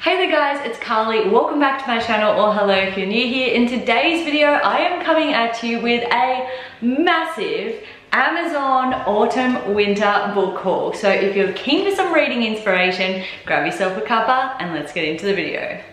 Hey there guys, it's Carly. Welcome back to my channel, or hello if you're new here. In today's video, I am coming at you with a massive Amazon autumn winter book haul. So if you're keen for some reading inspiration, grab yourself a cuppa and let's get into the video.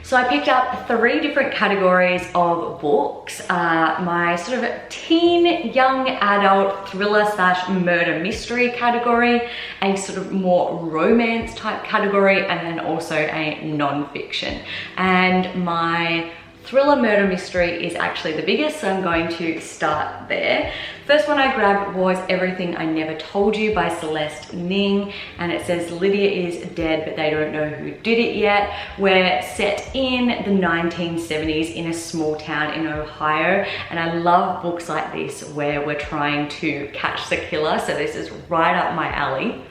So I picked up 3 different categories of books. My sort of teen, young adult thriller / murder mystery category, a sort of more romance type category, and then also a non-fiction. And my thriller murder mystery is actually the biggest, so I'm going to start there. First one I grabbed was Everything I Never Told You by Celeste, Ning, and it says Lydia is dead but they don't know who did it yet. We're set in the 1970s in a small town in Ohio, and I love books like this where we're trying to catch the killer, so this is right up my alley.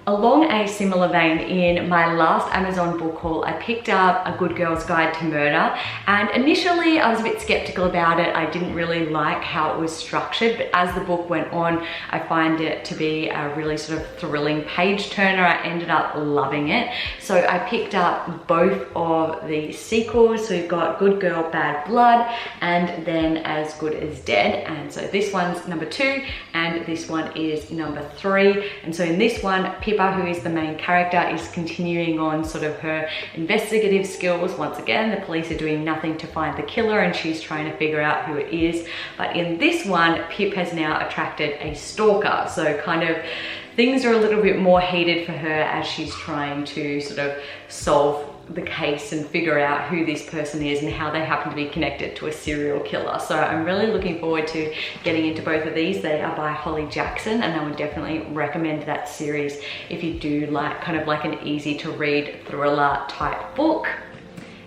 Along a similar vein, in my last Amazon book haul, I picked up A Good Girl's Guide to Murder, and initially I was a bit skeptical about it. I didn't really like how it was structured, but as the book went on, I find it to be a really sort of thrilling page turner. I ended up loving it. So I picked up both of the sequels. So we've got Good Girl, Bad Blood, and then As Good as Dead. And so this one's number 2, and this one is number 3. And so in this one, Pippa, who is the main character, is continuing on sort of her investigative skills. Once again, the police are doing nothing to find the killer and she's trying to figure out who it is. But in this one, Pip has now attracted a stalker. So kind of things are a little bit more heated for her as she's trying to sort of solve the case and figure out who this person is and how they happen to be connected to a serial killer. So I'm really looking forward to getting into both of these. They are by Holly Jackson, and I would definitely recommend that series if you do like kind of like an easy to read thriller type book.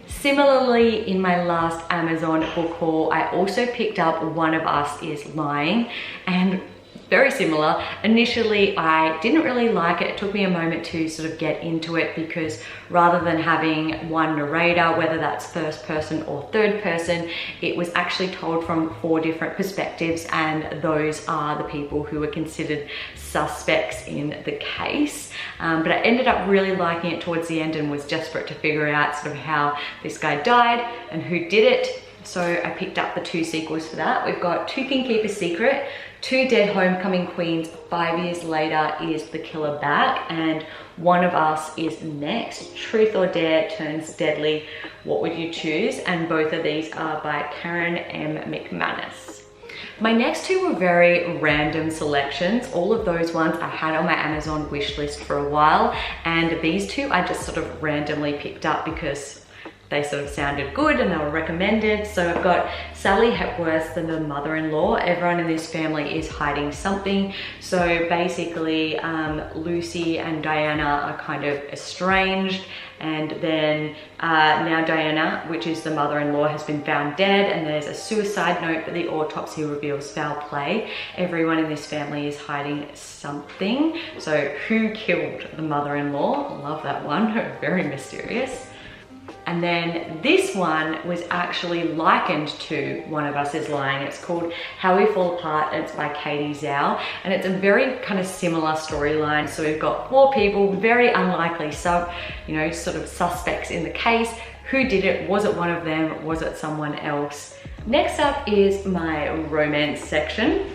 Similarly, in my last Amazon book haul, I also picked up One of Us is Lying, and very similar. Initially, I didn't really like it. It took me a moment to sort of get into it because rather than having one narrator, whether that's first person or third person, it was actually told from 4 different perspectives, and those are the people who were considered suspects in the case. But I ended up really liking it towards the end and was desperate to figure out sort of how this guy died and who did it. So I picked up the 2 sequels for that. We've got Two Can Keep a Secret, 2 Dead Homecoming Queens, 5 Years Later Is the Killer Back, and One of Us is next. Truth or Dare Turns Deadly, What Would You Choose? And both of these are by Karen m.mcmanus. My next 2 were very random selections. All of those ones I had on my Amazon wish list for a while, and these 2 I just sort of randomly picked up because they sort of sounded good and they were recommended. So I've got Sally Hepworth, the mother-in-law. Everyone in this family is hiding something. So basically, Lucy and Diana are kind of estranged, and then now Diana, which is the mother-in-law, has been found dead, and there's a suicide note, but the autopsy reveals foul play. Everyone in this family is hiding something. So who killed the mother-in-law? Love that one, very mysterious. And then this one was actually likened to One of Us is Lying. It's called How We Fall Apart. It's by Katie Zhao, and it's a very kind of similar storyline. So we've got 4 people, very unlikely, sort of suspects in the case. Who did it? Was it one of them? Was it someone else? Next up is my romance section.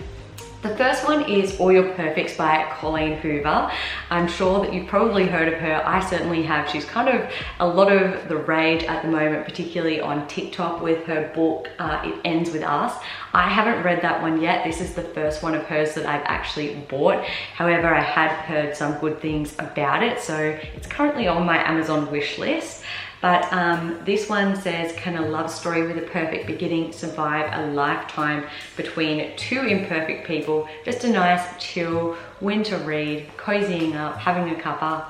The first one is All Your Perfects by Colleen Hoover. I'm sure that you've probably heard of her. I certainly have. She's kind of a lot of the rage at the moment, particularly on TikTok with her book, It Ends With Us. I haven't read that one yet. This is the first one of hers that I've actually bought. However, I had heard some good things about it, so it's currently on my Amazon wish list. But this one says, can a love story with a perfect beginning survive a lifetime between 2 imperfect people? Just a nice, chill, winter read, cozying up, having a cuppa.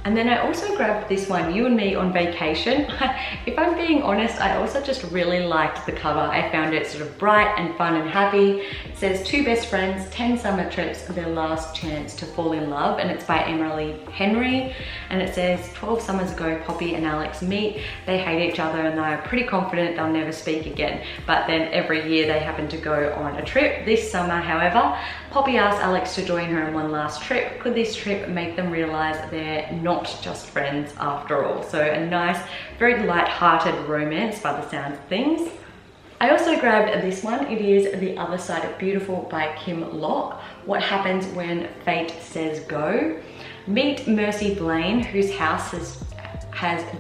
And then I also grabbed this one, You and Me on Vacation. If I'm being honest, I also just really liked the cover. I found it sort of bright and fun and happy. It says 2 best friends, 10 summer trips, their last chance to fall in love, and it's by Emily Henry. And it says 12 summers ago, Poppy and Alex meet. They hate each other and they're pretty confident they'll never speak again. But then every year they happen to go on a trip. This summer, however, Poppy asks Alex to join her on one last trip. Could this trip make them realize they're not just friends after all? So a nice, very light-hearted romance by the sounds of things. I also grabbed this one. It is The Other Side of Beautiful by Kim Locke. What happens when fate says go? Meet Mercy Blaine, whose house has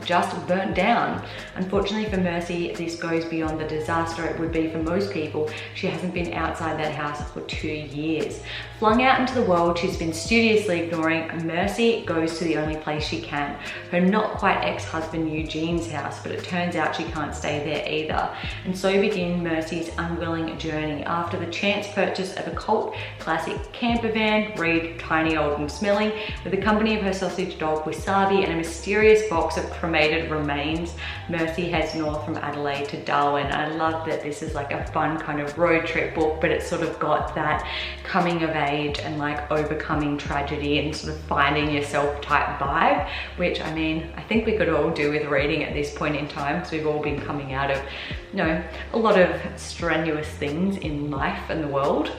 just burnt down. Unfortunately for Mercy, this goes beyond the disaster it would be for most people. She hasn't been outside that house for 2 years. Flung out into the world she's been studiously ignoring, Mercy goes to the only place she can, her not quite ex-husband Eugene's house, but it turns out she can't stay there either. And so begins Mercy's unwilling journey. After the chance purchase of a cult classic camper van, read tiny, old and smelly, with the company of her sausage dog Wasabi and a mysterious box of cremated remains, Mercy heads north from Adelaide to Darwin. I love that this is like a fun kind of road trip book, but it's sort of got that coming of age and like overcoming tragedy and sort of finding yourself type vibe, which I mean, I think we could all do with reading at this point in time, because we've all been coming out of, you know, a lot of strenuous things in life and the world.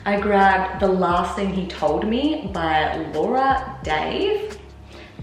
I grabbed The Last Thing He Told Me by Laura Dave.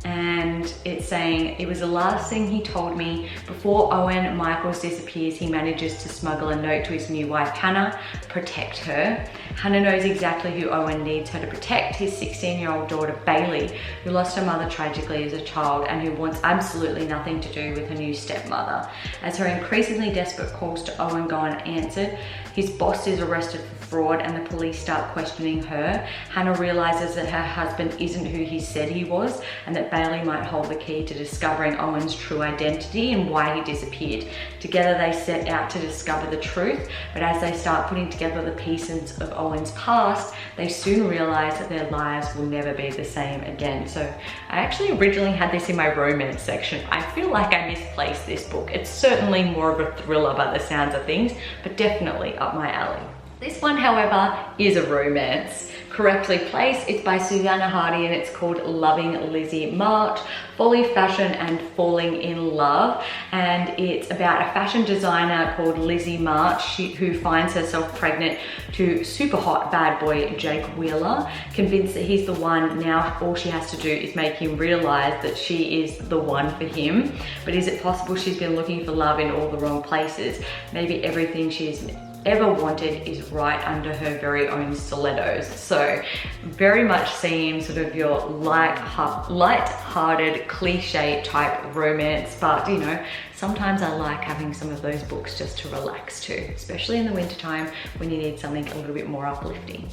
And it's saying, it was the last thing he told me before Owen Michaels disappears. He manages to smuggle a note to his new wife Hannah, protect her. Hannah knows exactly who Owen needs her to protect, his 16-year-old daughter Bailey, who lost her mother tragically as a child and who wants absolutely nothing to do with her new stepmother. As her increasingly desperate calls to Owen go unanswered, his boss is arrested for fraud and the police start questioning her. Hannah realizes that her husband isn't who he said he was, and that Bailey might hold the key to discovering Owen's true identity and why he disappeared. Together they set out to discover the truth, but as they start putting together the pieces of Owen's past, they soon realize that their lives will never be the same again. So I actually originally had this in my romance section. I feel like I misplaced this book. It's certainly more of a thriller by the sounds of things, but definitely up my alley. This one, however, is a romance. Correctly placed. It's by Susanna Hardy and it's called Loving Lizzie March, Folly, Fashion and Falling in Love. And it's about a fashion designer called Lizzie March who finds herself pregnant to super hot bad boy Jake Wheeler. Convinced that he's the one, now all she has to do is make him realize that she is the one for him. But is it possible she's been looking for love in all the wrong places? Maybe everything she's ever wanted is right under her very own stilettos. So very much seems sort of your light-hearted cliche type romance, but you know, sometimes I like having some of those books just to relax to, especially in the wintertime when you need something a little bit more uplifting.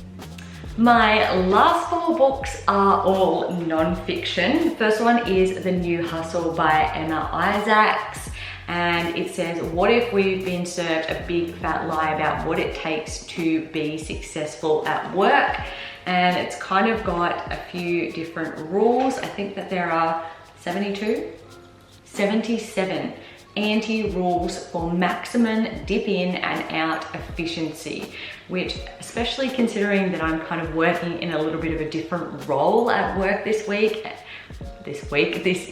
My last 4 books are all non-fiction. The first one is The New Hustle by Emma Isaacs. And it says, what if we've been served a big fat lie about what it takes to be successful at work? And it's kind of got a few different rules. I think that there are 77 anti-rules for maximum dip in and out efficiency, which, especially considering that I'm kind of working in a little bit of a different role at work this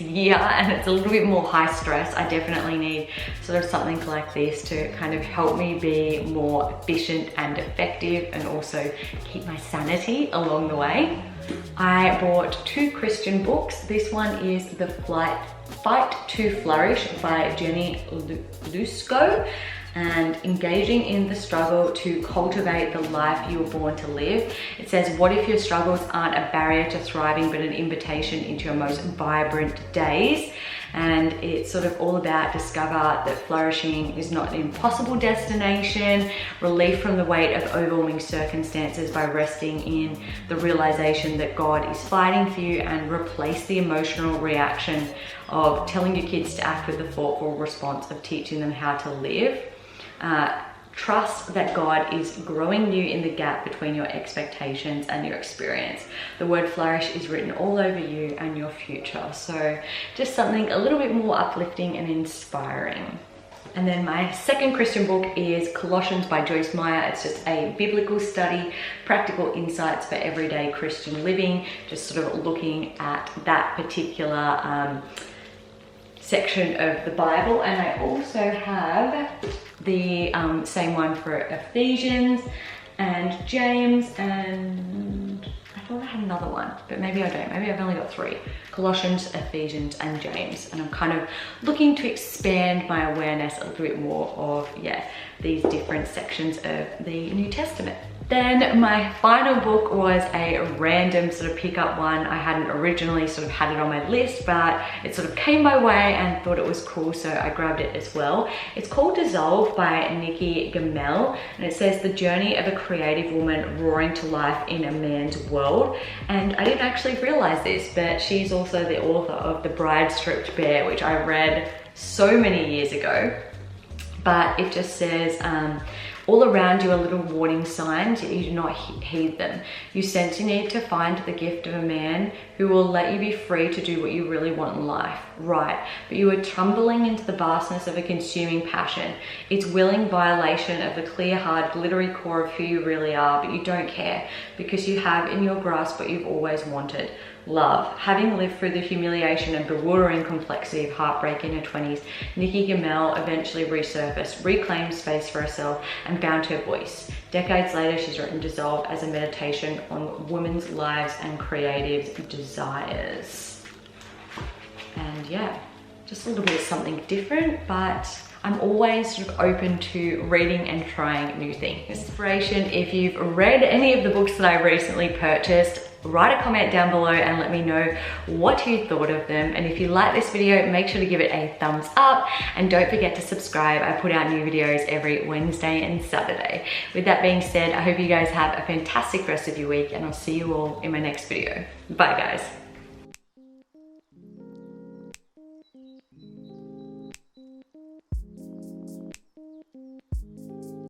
year, and it's a little bit more high stress, I definitely need sort of something like this to kind of help me be more efficient and effective and also keep my sanity along the way. I bought 2 Christian books. This one is The Fight to Flourish by Jenny Lusko, and engaging in the struggle to cultivate the life you were born to live. It says, what if your struggles aren't a barrier to thriving, but an invitation into your most vibrant days? And it's sort of all about discover that flourishing is not an impossible destination, relief from the weight of overwhelming circumstances by resting in the realization that God is fighting for you, and replace the emotional reaction of telling your kids to act with the thoughtful response of teaching them how to live. Trust that God is growing you in the gap between your expectations and your experience. The word flourish is written all over you and your future. So just something a little bit more uplifting and inspiring. And then my second Christian book is Colossians by Joyce Meyer. It's just a biblical study, practical insights for everyday Christian living, just sort of looking at that particular section of the Bible. And I also have the same one for Ephesians, and James, and I thought I had another one, but maybe I don't. Maybe I've only got 3. Colossians, Ephesians, and James. And I'm kind of looking to expand my awareness a little bit more of, yeah, these different sections of the New Testament. Then my final book was a random sort of pickup one. I hadn't originally sort of had it on my list, but it sort of came my way and thought it was cool, so I grabbed it as well. It's called Dissolve by Nikki, Gamel, and it says the journey of a creative woman roaring to life in a man's world. And I didn't actually realize this, but she's also the author of The Bride Stripped Bare, which I read so many years ago. But it just says, all around you are little warning signs, yet you do not heed them. You sense you need to find the gift of a man who will let you be free to do what you really want in life, right? But you are tumbling into the vastness of a consuming passion. It's willing violation of the clear, hard, glittery core of who you really are, but you don't care because you have in your grasp what you've always wanted. Love. Having lived through the humiliation and bewildering complexity of heartbreak in her 20s, Nikki Gamel eventually resurfaced, reclaimed space for herself, and found her voice. Decades later, she's written Dissolve as a meditation on women's lives and creative desires. And yeah, just a little bit of something different, but I'm always sort of open to reading and trying new things. Inspiration, if you've read any of the books that I recently purchased, write a comment down below and let me know what you thought of them. And if you like this video, make sure to give it a thumbs up and don't forget to subscribe. I put out new videos every Wednesday and Saturday. With that being said, I hope you guys have a fantastic rest of your week and I'll see you all in my next video. Bye guys.